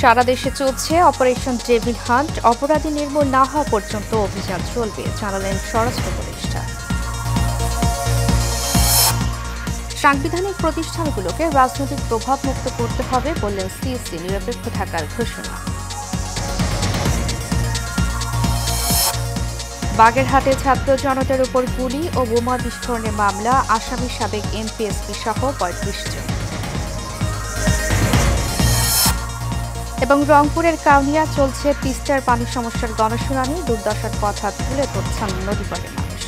সারা দেশে চলছে operation devil hunt. অপরাধী নির্মূল না হওয়া পর্যন্ত অভিযান চলবে, জানালেন স্বরাষ্ট্র উপদেষ্টা। সাংবিধানিক প্রতিষ্ঠানগুলোকে রাজনৈতিক প্রভাব মুক্ত করতে হবে, বললেন সিএসসি নিরপেক্ষ থাকার ঘোষণা। বাগেরহাটে ছাত্র জনতার উপর গুলি ও বোমা বিস্ফোরণের মামলা, আসামি সাবেক এমপিএসপি সহ ৩৫ জন। এবং রংপুরের কাউনিয়া চলছে তিস্তার পানি সমস্যার গণশুনানি, দুর্দশার কথা তুলে ধরছেন নদীপথের মানুষ।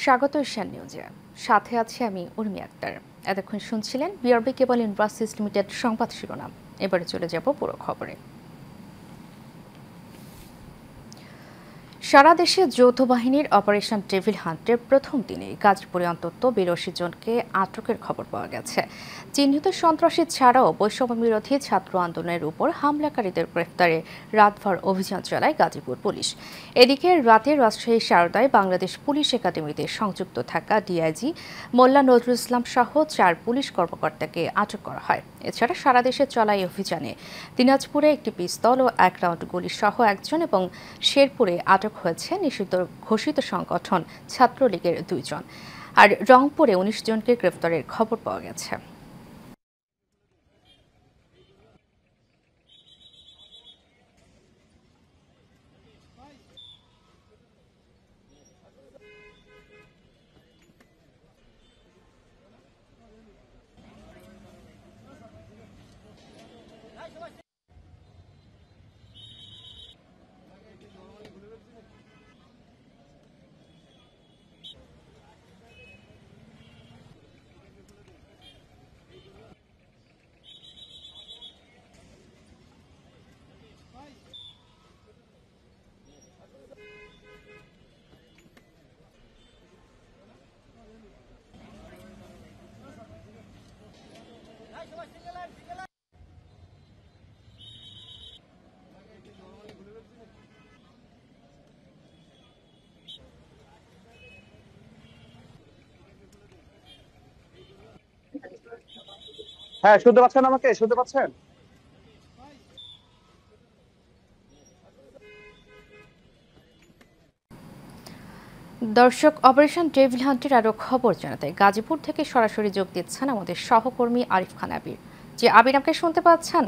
স্বাগত এশিয়ান নিউজে, সাথে আছি আমি উর্মি আক্তার। এতক্ষণ শুনছিলেন বিআরবি কেবল ইন্ডাস্ট্রিজ লিমিটেড সংবাদ শিরোনাম। এবারে চলে যাব পুরো খবরে। সারা দেশে যৌথ বাহিনীর অপারেশন ডেভিল হান্টের প্রথম দিনে গাজীপুরে অন্তত ৮২ জনকে আটকের খবর পাওয়া গেছে। চিহ্নিত সন্ত্রাসী ছাড়াও বৈষম্য বিরোধী ছাত্র আন্দোলনের উপর হামলাকারীদের গ্রেফতারে রাতভর অভিযান চালায় গাজীপুর পুলিশ। এদিকে রাতে রাজশাহী সারদায় বাংলাদেশ পুলিশ একাডেমিতে সংযুক্ত থাকা ডিআইজি মোল্লা নজরুল ইসলাম সহ ৪ পুলিশ কর্মকর্তাকে আটক করা হয়। এছাড়া সারা দেশে চলা এই অভিযানে দিনাজপুরে একটি পিস্তল ও ১ রাউন্ড গুলি সহ একজন এবং শেরপুরে আটক হয়েছে নিষিদ্ধ ঘোষিত সংগঠন ছাত্রলীগের ২ জন। আর রংপুরে ১৯ জনকে গ্রেফতারের খবর পাওয়া গেছে। হ্যাঁ, শুনতে পাচ্ছেন? আমাকে শুনতে পাচ্ছেন? দর্শক, অপারেশন ডেভিল হান্টের আরো খবর জানাতে গাজীপুর থেকে সরাসরি যোগ দিচ্ছেন আমাদের সহকর্মী আরিফ খান আবির। যে আবির, আপনি শুনতে পাচ্ছেন?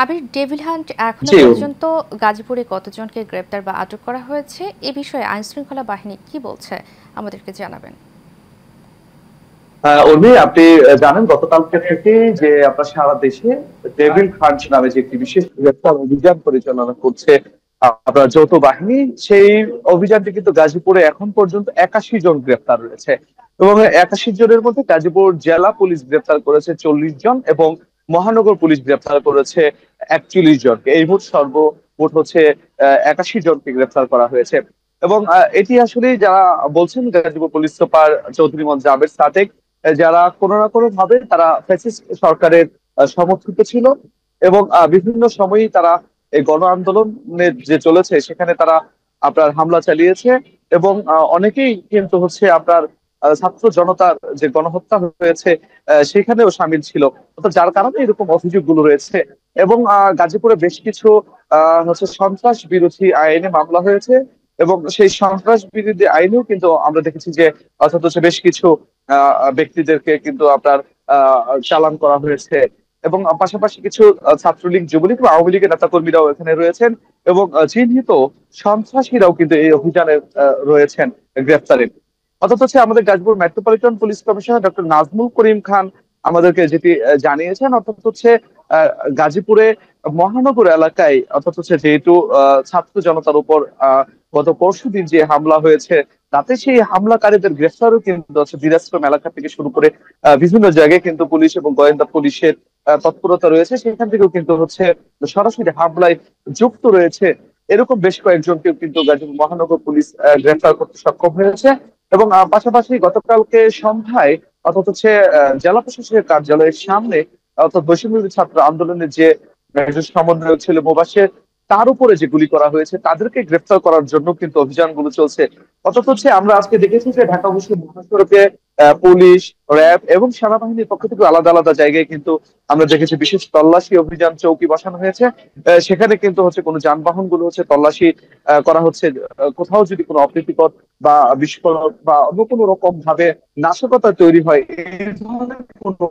আবির, ডেভিল হান্ট এখনো পর্যন্ত গাজীপুরে কতজনকে গ্রেপ্তার বা আটক করা হয়েছে, এ বিষয়ে আইন শৃঙ্খলা বাহিনী কি বলছে আমাদেরকে জানাবেন। উর্মি, আপনি জানেন গতকালকে থেকে যে আপনার সারা দেশে ডেভিল হান্ট নামে যে একটি বিশেষ গ্রেপ্তার অভিযান পরিচালনা করছে আপনার যৌথ বাহিনী, সেই অভিযানটি কিন্তু গাজীপুরে এখন পর্যন্ত ৮১ জন গ্রেপ্তার রয়েছে এবং ৮১ জনের মধ্যে গাজীপুর জেলা পুলিশ গ্রেপ্তার করেছে ৪০ জন এবং মহানগর পুলিশ গ্রেপ্তার করেছে ৪১ জনকে। এই সর্বমোট হচ্ছে ৮১ জনকে গ্রেপ্তার করা হয়েছে এবং এটি আসলে যারা বলছেন গাজীপুর পুলিশ সুপার চৌধুরী মোহাম্মদ জাবের সাদেক, যারা কোনো না কোনো ভাবে তারা ফ্যাসিস্ট সরকারের সমর্থিত ছিল এবং বিভিন্ন সময়ই তারা এই গণ আন্দোলনের যে চলেছে সেখানে তারা আপনার হামলা চালিয়েছে এবং অনেকেই কিন্তু হচ্ছে আপনার ছাত্র জনতার যে গণহত্যা হয়েছে সেখানেও সামিল ছিল, যার কারণে এরকম অভিযোগগুলো রয়েছে এবং গাজীপুরে বেশ কিছু হচ্ছে সন্ত্রাস বিরোধী আইনে মামলা হয়েছে এবং সেই সন্ত্রাস বিরোধী আইনেও কিন্তু আমরা দেখেছি যে অর্থাৎ হচ্ছে বেশ কিছু ব্যক্তিদেরকে কিন্তু আপনার চালান করা হয়েছে এবং পাশাপাশি কিছু ছাত্রলীগ, যুবলীগ বা আওয়ামী লীগের নেতাকর্মীরাও এখানে রয়েছেন এবং চিহ্নিত সন্ত্রাসীরাও কিন্তু এই অভিযানে রয়েছেন গ্রেফতারে। অর্থাৎ হচ্ছে আমাদের Gazipur metropolitan police commissioner doctor Nazmul Karim Khan আমাদেরকে যেটি জানিয়েছেন, অর্থাৎ হচ্ছে গাজীপুরে মহানগর এলাকায় অর্থাৎ হচ্ছে যেহেতু ছাত্র জনতার উপর গত পরশুদিন যে হামলা হয়েছে তাতে সেই হামলাকারীদের গ্রেফতারও কিন্তু দিনাজপুর এলাকা থেকে শুরু করে বিভিন্ন জায়গায় কিন্তু পুলিশ এবং গোয়েন্দা পুলিশের তৎপরতা রয়েছে, সেখান থেকেও কিন্তু হচ্ছে সরাসরি হামলায় যুক্ত রয়েছে এরকম বেশ কয়েকজনকে কিন্তু গাজীপুর মহানগর পুলিশ গ্রেফতার করতে সক্ষম হয়েছে এবং পাশাপাশি গতকালকে সন্ধ্যায় অর্থাৎ হচ্ছে জেলা প্রশাসকের কার্যালয়ের সামনে অর্থাৎ বৈষম্যবিরোধী ছাত্র আন্দোলনের যে একজন সমন্বয়ক ছিল মোবাশ্বের, তার উপরে যে গুলি করা হয়েছে তাদেরকে গ্রেফতার করার জন্য কিন্তু অভিযানগুলো চলছে। অর্থাৎ হচ্ছে আমরা আজকে দেখেছি যে ঢাকা বিশ্ব মহাসড়কে পুলিশ, র্যাব এবং সেনাবাহিনীর পক্ষ থেকে আলাদা আলাদা জায়গায় কিন্তু আমরা দেখেছি বিশেষ তল্লাশি অভিযান চৌকি বসানো হয়েছে। সেখানে কিন্তু হচ্ছে কোনো যানবাহন গুলো হচ্ছে তল্লাশি করা হচ্ছে। কোথাও যদি কোনো অপ্রীতিকর বা বিস্ফোরক বা অন্য কোনো রকম ভাবে নাশকতা তৈরি হয়, এই ধরনের কোনো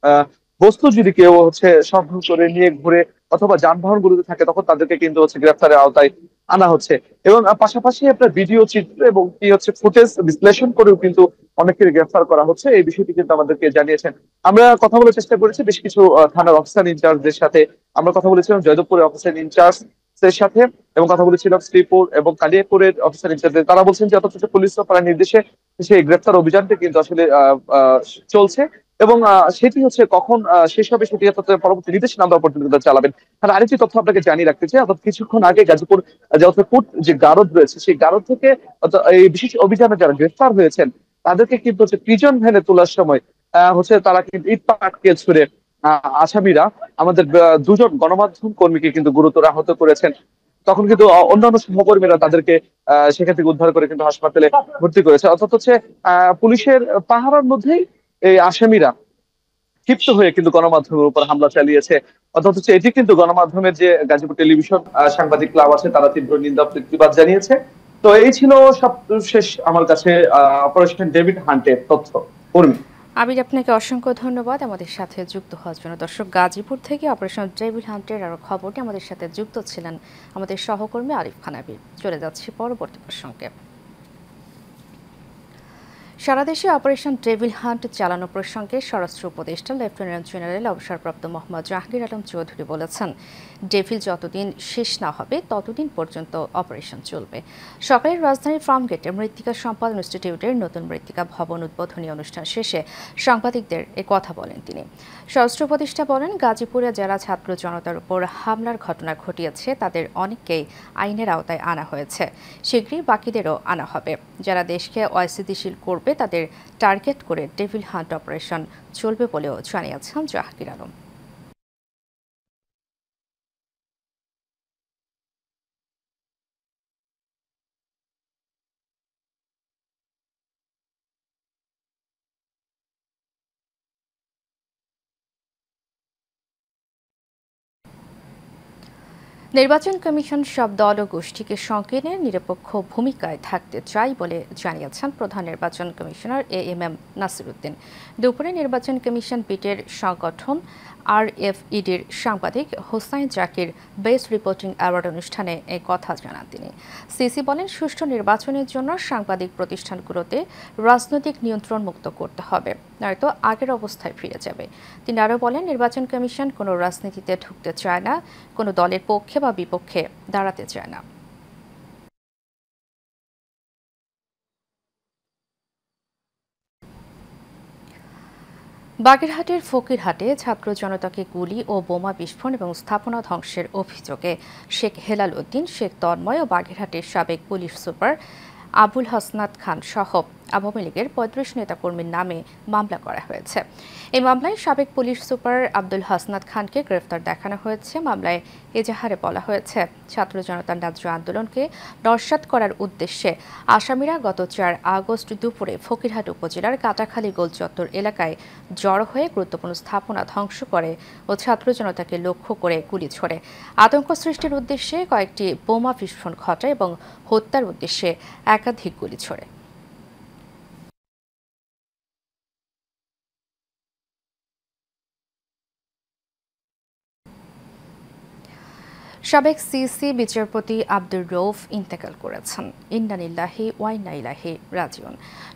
আহ বস্তু যদি কেউ হচ্ছে সংগ্রহ করে নিয়ে ঘুরে অথবা যানবাহন গুলোতে থাকে, তখন তাদেরকে কিন্তু হচ্ছে গ্রেফতারের আওতায় আনা হচ্ছে। এবং পাশাপাশি আপনার ভিডিও চিত্র এবং কি হচ্ছে ফুটেজ বিশ্লেষণ করেও কিন্তু অনেকের গ্রেফতার করা হচ্ছে, এই বিষয়টি কিন্তু আমাদেরকে জানিয়েছেন। আমরা কথা বলার চেষ্টা করেছি বেশ কিছু থানার অফিসার ইনচার্জদের সাথে। আমরা কথা বলেছিলাম জয়দেবপুরের অফিসার ইনচার্জ এর সাথে, এবং কথা বলেছিলাম শ্রীপুর এবং কালিয়াপুরের অফিসার ইনচার্জদের। তারা বলছেন যে অথচ পুলিশ সুপারের নির্দেশে সেই গ্রেফতার অভিযানটি কিন্তু আসলে চলছে, এবং সেটি হচ্ছে কখন শেষ হবে সেটি পরবর্তী নির্দেশনা দেওয়া পর্যন্ত তারা চালাবেন। আর আরেকটি তথ্য আপনাকে জানিয়ে রাখতে চাই, অর্থাৎ কিছুক্ষণ আগে গাজীপুর কোর্ট যে গারদ রয়েছে সেই গারদ থেকে এই বিশেষ অভিযানে যারা গ্রেফতার হয়েছেন তাদেরকে কিন্তু হচ্ছে প্রিজন ভ্যানে তোলার সময় হচ্ছে তারা কিন্তু ইট পাটকে ছুড়ে আসামিরা আমাদের দুজন গণমাধ্যম কর্মীকে কিন্তু গুরুতর আহত করেছেন। তখন কিন্তু অন্যান্য সহকর্মীরা তাদেরকে সেখান থেকে উদ্ধার করে কিন্তু হাসপাতালে ভর্তি করেছে। অর্থাৎ হচ্ছে পুলিশের পাহারার মধ্যেই এই আসামিরা ক্ষিপ্ত হয়ে কিন্তু গণমাধ্যমের উপর হামলা চালিয়েছে। অর্থাৎ হচ্ছে এটি কিন্তু গণমাধ্যমের যে গাজীপুর টেলিভিশন সাংবাদিক ক্লাব আছে তারা তীব্র নিন্দা প্রতিবাদ জানিয়েছে। তো এই ছিল সব শেষ আমার কাছে অপারেশন ডেভিড হান্টের তথ্য। কর্মী আবির, আপনাকে অসংখ্য ধন্যবাদ আমাদের সাথে যুক্ত হওয়ার জন্য। দর্শক, গাজীপুর থেকে অপারেশন ডেভিড হান্টের আরো খবরটি আমাদের সাথে যুক্ত ছিলেন আমাদের সহকর্মী আরিফ খান আবির। চলে যাচ্ছি পরবর্তী প্রসঙ্গে। সারা দেশে অপারেশন ডেভিল হান্ট চালানো প্রসঙ্গে স্বরাষ্ট্র উপদেষ্টা লেফটেন্যান্ট জেনারেল অবসরপ্রাপ্ত মোহাম্মদ জাহাঙ্গীর আলম চৌধুরী বলেছেন, ডেভিল যতদিন শেষ না হবে ততদিন পর্যন্ত অপারেশন চলবে। সকালে রাজধানীর ফার্মগেটে মৃত্তিকা সম্পাদন ইনস্টিটিউটের নতুন মৃত্তিকা ভবন উদ্বোধনী অনুষ্ঠান শেষে সাংবাদিকদের এ কথা বলেন তিনি। স্বরাষ্ট্র উপদেষ্টা বলেন, গাজীপুরে যারা ছাত্র জনতার উপর হামলার ঘটনা ঘটিয়েছে তাদের অনেককেই আইনের আওতায় আনা হয়েছে, শীঘ্রই বাকিদেরও আনা হবে। যারা দেশকে অস্থিতিশীল করবে তাদের টার্গেট করে ডেভিল হান্ট অপারেশন চলবে বলেও জানিয়েছেন জাহাঙ্গীর আলম। নির্বাচন কমিশন সব দল ও গোষ্ঠীকে সংকীর্ণের নিরপেক্ষ ভূমিকায় থাকতে চায় বলে জানিয়েছেন প্রধান নির্বাচন কমিশনার এএমএম নাসিরউদ্দিন। দুপুরে নির্বাচন কমিশন পিটের সংগঠন আরএফইডির সাংবাদিক Hossain Zakir best reporting award অনুষ্ঠানে এই কথা জানান তিনি। সিসি বলেন, সুষ্ঠু নির্বাচনের জন্য সাংবাদিক প্রতিষ্ঠানগুলোতে রাজনৈতিক নিয়ন্ত্রণ মুক্ত করতে হবে, নয়তো আগের অবস্থায় ফিরে যাবে। তিনি আরও বলেন, নির্বাচন কমিশন কোনো রাজনীতিতে ঢুকতে চায় না, কোনো দলের পক্ষে বা বিপক্ষে দাঁড়াতে চায় না। বাগেরহাটের ফকিরহাটে ছাত্র জনতাকে গুলি ও বোমা বিস্ফোরণ এবং স্থাপনা ধ্বংসের অভিযোগে শেখ হেলাল উদ্দিন, শেখ তন্ময় ও বাগেরহাটের সাবেক পুলিশ সুপার আবুল হাসনাত খান সহ আওয়ামী লীগের ৩৫ নেতাকর্মীর নামে মামলা করা হয়েছে। এই মামলায় সাবেক পুলিশ সুপার আব্দুল হাসনাত খানকে গ্রেফতার দেখানো হয়েছে। মামলায় এজাহারে বলা হয়েছে, ছাত্র জনতার ন্যায্য আন্দোলনকে নস্যাৎ করার উদ্দেশ্যে আসামিরা গত ৪ আগস্ট দুপুরে ফকিরহাট উপজেলার কাটাখালী গোল চত্বর এলাকায় জড়ো হয়ে গুরুত্বপূর্ণ স্থাপনা ধ্বংস করে ও ছাত্র জনতাকে লক্ষ্য করে গুলি ছোড়ে। আতঙ্ক সৃষ্টির উদ্দেশ্যে কয়েকটি বোমা বিস্ফোরণ ঘটায় এবং হত্যার উদ্দেশ্যে একাধিক গুলি ছোড়ে। সাবেক সিসি বিচারপতি আব্দুর রউফ ইন্তেকাল করেছেন। ইন্না লিল্লাহি ওয়া ইন্না ইলাইহি রাজিউন।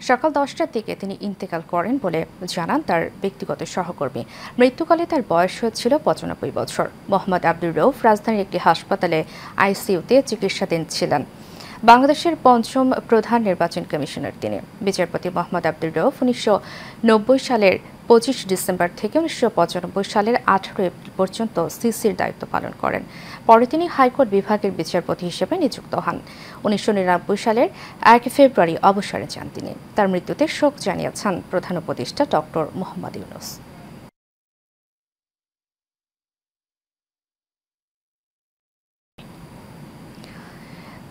সকাল 10টার দিকে তিনি ইন্তেকাল করেন বলে জানান তার ব্যক্তিগত সহকর্মী। মৃত্যুকালে তার বয়স হয়েছিল 95 বছর। মোহাম্মদ আব্দুর রউফ রাজধানীর একটি হাসপাতালে আইসিইউতে চিকিৎসাধীন ছিলেন। বাংলাদেশের ৫ম প্রধান নির্বাচন কমিশনার তিনি। বিচারপতি মোহাম্মদ আব্দুর রউফ ১৯৯০ সালের ২৫ ডিসেম্বর থেকে ১৯৯৫ সালের ১৮ এপ্রিল পর্যন্ত সিসির দায়িত্ব পালন করেন। পরে তিনি হাইকোর্ট বিভাগের বিচারপতি হিসেবে নিযুক্ত হন। ১৯৯৯ সালের ১ ফেব্রুয়ারি অবসরে যান তিনি। তার মৃত্যুতে শোক জানিয়েছেন প্রধান উপদেষ্টা ডক্টর মোহাম্মদ ইউনূস।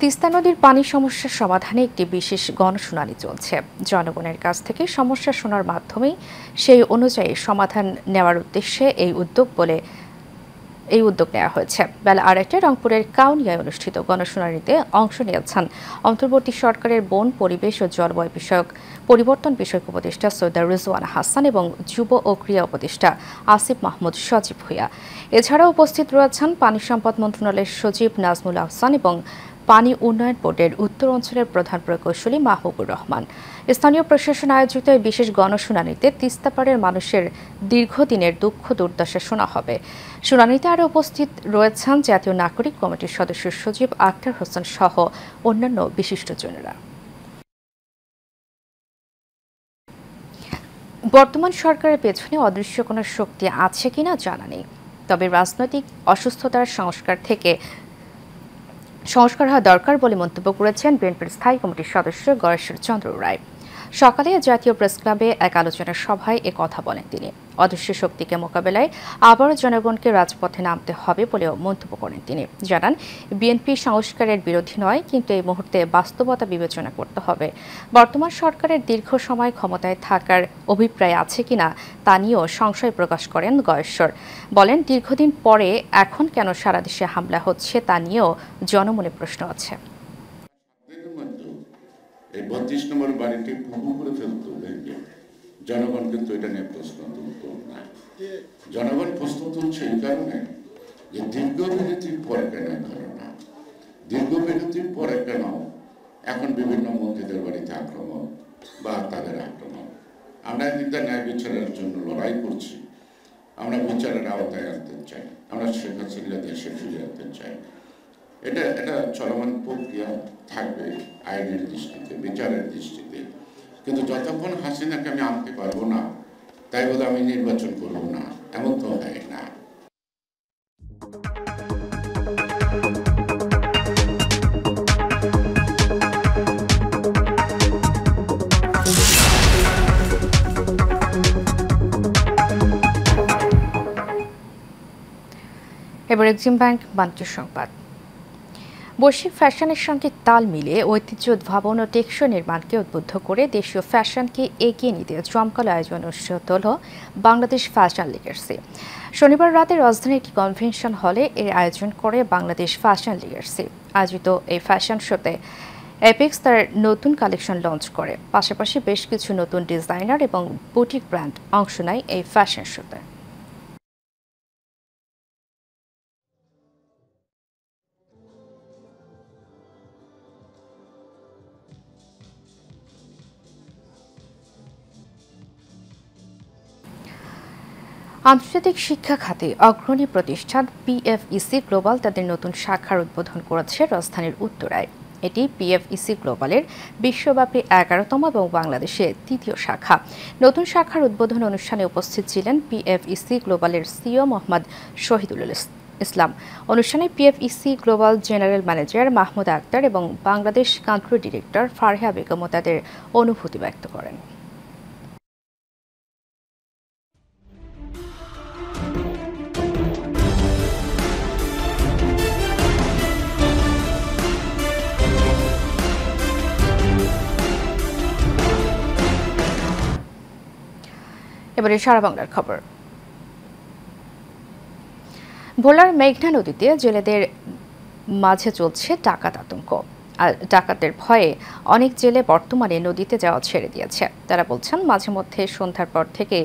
তিস্তা নদীর পানি সমস্যার সমাধানে একটি বিশেষ গণশুনানি চলছে। জনগণের কাছ থেকে সমস্যা শোনার মাধ্যমেই সেই অনুযায়ী সমাধান নেওয়ার উদ্দেশ্যে এই উদ্যোগ নেওয়া হয়েছে। বেলা 2:30টায় রংপুরের কাউনিয়ায় অনুষ্ঠিত গণশুনানিতে অংশ নিয়েছেন অন্তর্বর্তী সরকারের বন, পরিবেশ ও জলবায়ু বিষয়ক পরিবর্তন বিষয়ক উপদেষ্টা সৈয়দা রিজওয়ানা হাসান এবং যুব ও ক্রীড়া উপদেষ্টা আসিফ মাহমুদ সজীব ভূঁইয়া। এছাড়াও উপস্থিত রয়েছেন পানি সম্পদ মন্ত্রণালয়ের সচিব নাজমুল আহসান এবং পানি উন্নয়ন বোর্ডের উত্তর অঞ্চলের প্রধান প্রকৌশলী মাহবুবুর রহমান। স্থানীয় প্রশাসন আয়োজিত এই বিশেষ গণশুনানিতে তিস্তাপাড়ের মানুষের দীর্ঘদিনের দুঃখ দুর্দশা শোনা হবে। শুনানিতে আরও উপস্থিত রয়েছেন জাতীয় নাগরিক কমিটির সদস্য সচিব আক্তার হোসেন সহ অন্যান্য বিশিষ্টজনেরা। বর্তমান সরকারের পেছনে অদৃশ্য কোনো শক্তি আছে কিনা জানা নেই, তবে রাজনৈতিক অসুস্থতার সংস্কার হওয়া দরকার বলে মন্তব্য করেছেন বিএনপির স্থায়ী কমিটির সদস্য গয়েশ্বর চন্দ্র রায়। সকালে জাতীয় প্রেসক্লাবে এক আলোচনা সভায় কথা বলেন তিনি। অদৃশ্য শক্তিকে মোকাবেলায় আবারও জনগণকে রাজপথে নামতে হবে বলেও মন্তব্য করেন তিনি। জানান, বিএনপি সংস্কারের বিরোধী নয়, কিন্তু এই মুহূর্তে বাস্তবতা বিবেচনা করতে হবে। বর্তমান সরকারের দীর্ঘ সময় ক্ষমতায় থাকার অভিপ্রায় আছে কিনা তা নিয়েও সংশয় প্রকাশ করেন গয়েশ্বর। বলেন, দীর্ঘদিন পরে এখন কেন সারা দেশে হামলা হচ্ছে তা নিয়েও জনমনে প্রশ্ন আছে। এই 32 নম্বর বাড়িটি পুকুর করে ফেলতো ভেঙে, জনগণ কিন্তু এটা নিয়ে প্রশ্ন তুলতো না। জনগণ প্রশ্ন তুলছে এই কারণে যে দীর্ঘ বিরতির পরে কেন ঘটনা, দীর্ঘ বিরতির পরে কেন এখন বিভিন্ন মন্ত্রীদের বাড়িতে আক্রমণ বা তাদের আক্রমণ। আমরা কিন্তু ন্যায় বিচারের জন্য লড়াই করছি, আমরা বিচারের আওতায় আনতে চাই, আমরা শেখ হাসিনা দেশে ফিরে আনতে চাই। এটা চলমান প্রক্রিয়া থাকবে আইনের দৃষ্টিতে, বিচারের দৃষ্টিতে। কিন্তু যতক্ষণ হাসিনাকে আমি আনতে পারবো না, তাই বলে আমি নির্বাচন করব না, এমন তো হয় না। এবার এক্সিম ব্যাংক বাণিজ্য সংবাদ। বৈশ্বিক ফ্যাশনের সঙ্গে তাল মিলিয়ে ঐতিহ্য উদ্ভাবন ও টেকসই নির্মাণকে উদ্বুদ্ধ করে দেশীয় ফ্যাশনকে এগিয়ে নিতে জমকালো আয়োজন অনুষ্ঠিত হল বাংলাদেশ ফ্যাশন লিগার্সি। শনিবার রাতে রাজধানীর একটি কনভেনশন হলে এর আয়োজন করে বাংলাদেশ ফ্যাশন লিগার্সি। আয়োজিত এই ফ্যাশন শোতে এপিক্স তার নতুন কালেকশন লঞ্চ করে। পাশাপাশি বেশ কিছু নতুন ডিজাইনার এবং বুটিক ব্র্যান্ড অংশ নেয় এই ফ্যাশন শোতে। আন্তর্জাতিক শিক্ষা খাতে অগ্রণী প্রতিষ্ঠান পিএফইসি গ্লোবাল তাদের নতুন শাখার উদ্বোধন করেছে রাজধানীর উত্তরায়। এটি পিএফইসি গ্লোবালের বিশ্বব্যাপী 11তম এবং বাংলাদেশে 3য় শাখা। নতুন শাখার উদ্বোধন অনুষ্ঠানে উপস্থিত ছিলেন পিএফইসি গ্লোবালের সিইও মোহাম্মদ শহীদুল ইসলাম। অনুষ্ঠানে PFEC global general manager Mahmud Akter এবং বাংলাদেশ কান্ট্রি ডিরেক্টর ফারহা বেগমও তাদের অনুভূতি ব্যক্ত করেন। এবারে সারা বাংলার খবর। ভোলার মেঘনা নদীতে জেলেদের মাঝে চলছে ডাকাত আতঙ্ক। আর ডাকাতের ভয়ে অনেক জেলে বর্তমানে নদীতে যাওয়া ছেড়ে দিয়েছে। তারা বলছেন, মাঝে মধ্যে সন্ধ্যার পর থেকে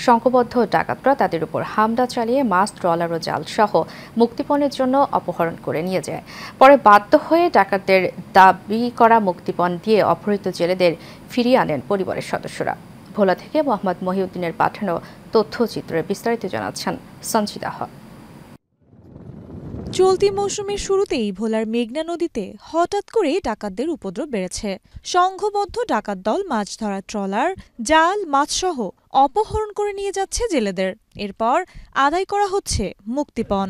সংঘবদ্ধ ডাকাতরা তাদের উপর হামলা চালিয়ে মাছ, ট্রলার ও জাল সহ মুক্তিপণের জন্য অপহরণ করে নিয়ে যায়। পরে বাধ্য হয়ে ডাকাতদের দাবি করা মুক্তিপণ দিয়ে অপহৃত জেলেদের ফিরিয়ে আনেন পরিবারের সদস্যরা। ভোলা থেকে মোহাম্মদ মহিউদ্দিনের পাঠানো তথ্যচিত্রে বিস্তারিত জানাচ্ছেন সঞ্চিতা হক। চলতি মৌসুমের শুরুতেই ভোলার মেঘনা নদীতে হঠাৎ করে ডাকাতদের উপদ্রব বেড়েছে। সংঘবদ্ধ ডাকাত দল মাছ ধরা ট্রলার, জাল, মাছসহ অপহরণ করে নিয়ে যাচ্ছে জেলেদের। এরপর আদায় করা হচ্ছে মুক্তিপণ।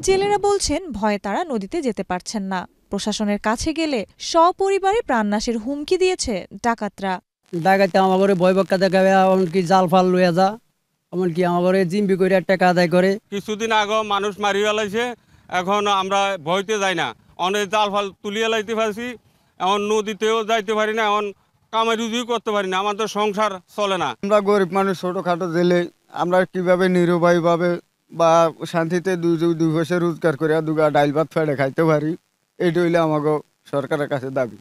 জেলেরা বলছেন, ভয়ে তারা নদীতে যেতে পারছেন না। প্রশাসনের কাছে গেলে সপরিবারে প্রাণনাশের হুমকি দিয়েছে ডাকাতরা। ডাকাতে আমার ভয় বক্কা দেখাবে, এমনকি জাল ফাল লইয়া যা, এমনকি আমার জিম্বি করে টাকা আদায় করে। কিছুদিন আগে মানুষ মারি ফেলাইছে, এখন আমরা ভয়তে যাই না, অনেক জাল ফাল তুলিয়ে লাইতে পারছি, এখন নদীতেও যাইতে পারি না, এখন কামাই রুজিও করতে পারি না, আমাদের সংসার চলে না। আমরা গরিব মানুষ, ছোটোখাটো জেলে আমরা কিভাবে নিরুপায়ভাবে বা শান্তিতে দুই পয়সা রোজগার করে দুগা ডাইল ভাত ফেড়ে খাইতে পারি, এইটা হইলে আমাকে সরকারের কাছে দাবি।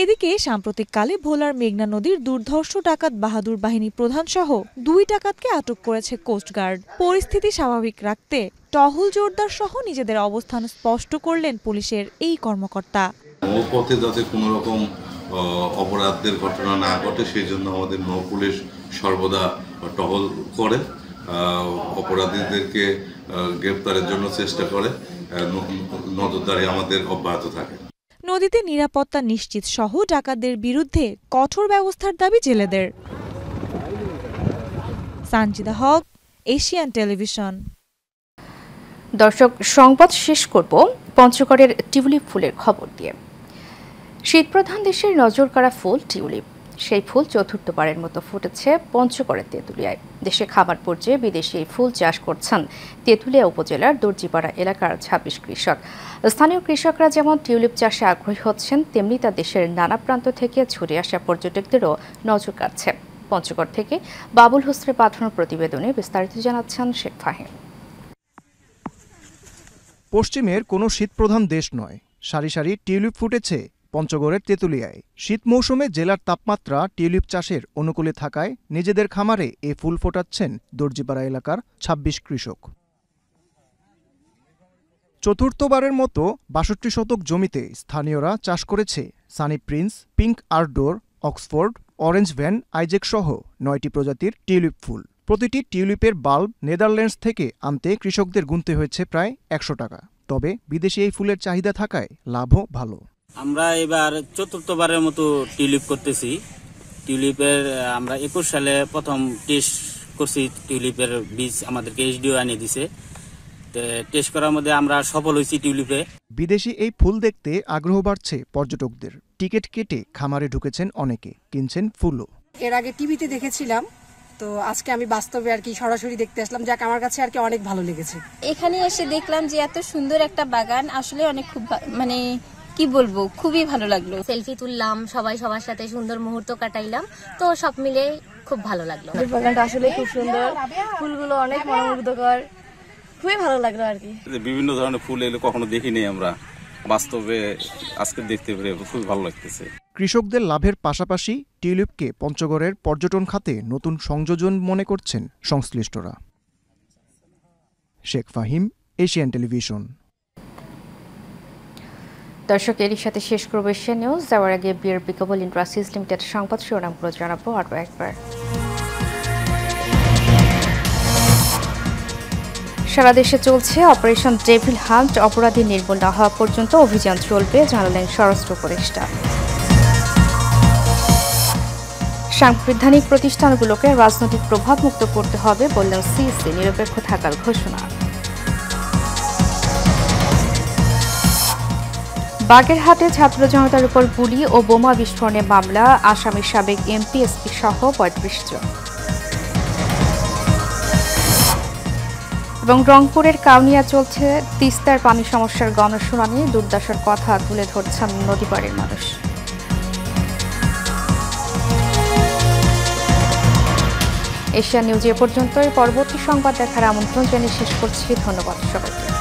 এদিকে সাম্প্রতিককালে ভোলার মেঘনা নদীর দুর্ধর্ষ ডাকাত বাহাদুর বাহিনী প্রধান সহ 2 ডাকাতকে আটক করেছে কোস্টগার্ড। পরিস্থিতি স্বাভাবিক রাখতে টহল জোরদার সহ নিজেদের অবস্থান স্পষ্ট করলেন পুলিশের এই কর্মকর্তা। নৌপথে যাতে কোনো রকম অপরাধের ঘটনা না ঘটে সেই জন্য আমাদের নৌ পুলিশ সর্বদা টহল করে, অপরাধীদেরকে গ্রেপ্তারের জন্য চেষ্টা করে, নজরদারি আমাদের অব্যাহত থাকে। নদীতে নিরাপত্তা নিশ্চিত সহ ডাকাতদের বিরুদ্ধে কঠোর ব্যবস্থার দাবি জেলেদের। সানজিদা হক, এশিয়ান টেলিভিশন। দর্শক, সংবাদ শেষ করব পঞ্চগড়ের টিউলিপ ফুলের খবর দিয়ে। শীতপ্রধান দেশের নজরকাড়া ফুল টিউলিপ, সেই ফুল চতুর্থবারের মতো ফুটেছে পঞ্চগড়ের তেঁতুলিয়ায়। দেশে খাবার পর্যায়ে বিদেশি এই ফুল চাষ করছেন তেঁতুলিয়া উপজেলার দর্জিপাড়া এলাকার 26 কৃষক। স্থানীয় কৃষকরা যেমন টিউলিপ চাষে আগ্রহী হচ্ছেন, তেমনি তা দেশের নানা প্রান্ত থেকে ছুটে আসা পর্যটকদেরও নজর কাড়ছে। পঞ্চগড় থেকে বাবুল হোসেনের পাঠানো প্রতিবেদনে বিস্তারিত জানাচ্ছেন শেখ ফাহিম। পশ্চিমের কোনো শীতপ্রধান দেশ নয়, সারি সারি টিউলিপ ফুটেছে পঞ্চগড়ের তেঁতুলিয়ায়। শীত মৌসুমে জেলার তাপমাত্রা টিউলিপ চাষের অনুকূলে থাকায় নিজেদের খামারে এ ফুল ফোটাচ্ছেন দর্জিপাড়া এলাকার 26 কৃষক। চতুর্থবারের মতো 62 শতক জমিতে স্থানীয়রা চাষ করেছে সানি প্রিন্স, পিঙ্ক আর্টডোর, অক্সফোর্ড, অরেঞ্জ ভ্যান আইজেক সহ 9টি প্রজাতির টিউলিপ ফুল। প্রতিটি টিউলিপের বাল্ব নেদারল্যান্ডস থেকে আনতে কৃষকদের গুনতে হয়েছে প্রায় 100 টাকা। তবে বিদেশি এই ফুলের চাহিদা থাকায় লাভও ভালো। আমরা এবার চতুর্থবারের মতো টিউলিপ করতেছি। টিউলিপের আমরা 21 সালে প্রথম টেস্ট করছি, টিউলিপের বীজ আমাদেরকে এইচডিও এনে দিছে, টেস্ট করার মধ্যে আমরা সফল হয়েছি টিউলিপে। বিদেশি এই ফুল দেখতে আগ্রহ বাড়ছে পর্যটকদের। টিকিট কেটে খামারে ঢুকেছেন অনেকে, কিনছেন ফুলও। এর আগে টিভিতে দেখেছিলাম, তো আজকে আমি বাস্তবে আর কি সরাসরি দেখতে আসলাম, যাক আমার কাছে আর কি অনেক ভালো লেগেছে। এখানে এসে দেখলাম যে এত সুন্দর একটা বাগান, আসলে অনেক খুব মানে কি বলবো, খুবই ভালো লাগলো। সেলফি তুললাম, সবাই সবার সাথে সুন্দর মুহূর্ত কাটাইলাম, তো সব মিলে খুব ভালো লাগলো। বাগানটা আসলে খুব সুন্দর, ফুলগুলো অনেক মনোমুগ্ধকর, খুবই ভালো লাগলো আর কি। বিভিন্ন ধরনের ফুল এগুলো কখনো দেখিনি আমরা, বাস্তবে আজকে দেখতে পেরে খুবই ভালো লাগতেছে। কৃষকদের লাভের পাশাপাশি টিউলিপকে পঞ্চগড়ের পর্যটন খাতে নতুন সংযোজন মনে করছেন সংশ্লিষ্টরা। Sheikh Fahim, Asian television. দর্শক, এরই সাথে শেষ করব এশিয়ান নিউজ। যাওয়ার আগে বিআরবি কেবল ইন্ডাস্ট্রিজ লিমিটেড সংবাদ শিরোনামগুলো জানাবো আরও একবার। সারা দেশে চলছে অপারেশন ডেভিল হান্ট, অপরাধী নির্মূল না হওয়া পর্যন্ত অভিযান চলবে, জানালেন স্বরাষ্ট্র উপদেষ্টা। সাংবিধানিক প্রতিষ্ঠানগুলোকে রাজনৈতিক প্রভাব মুক্ত করতে হবে, বললেন সিইসি, নিরপেক্ষ থাকার ঘোষণা। বাগেরহাটে ছাত্র জনতার উপর গুলি ও বোমা বিস্ফোরণের মামলা, আসামির সাবেক এমপি, এসপি সহ 35 জন। এবং রংপুরের কাউনিয়া চলছে তিস্তার পানি সমস্যার গণশুনানি, দুর্দশার কথা তুলে ধরছেন নদীপাড়ের মানুষ। এশিয়া নিউজ এ পর্যন্তই। পরবর্তী সংবাদ দেখার আমন্ত্রণ জানিয়ে শেষ করছি। ধন্যবাদ সবাইকে।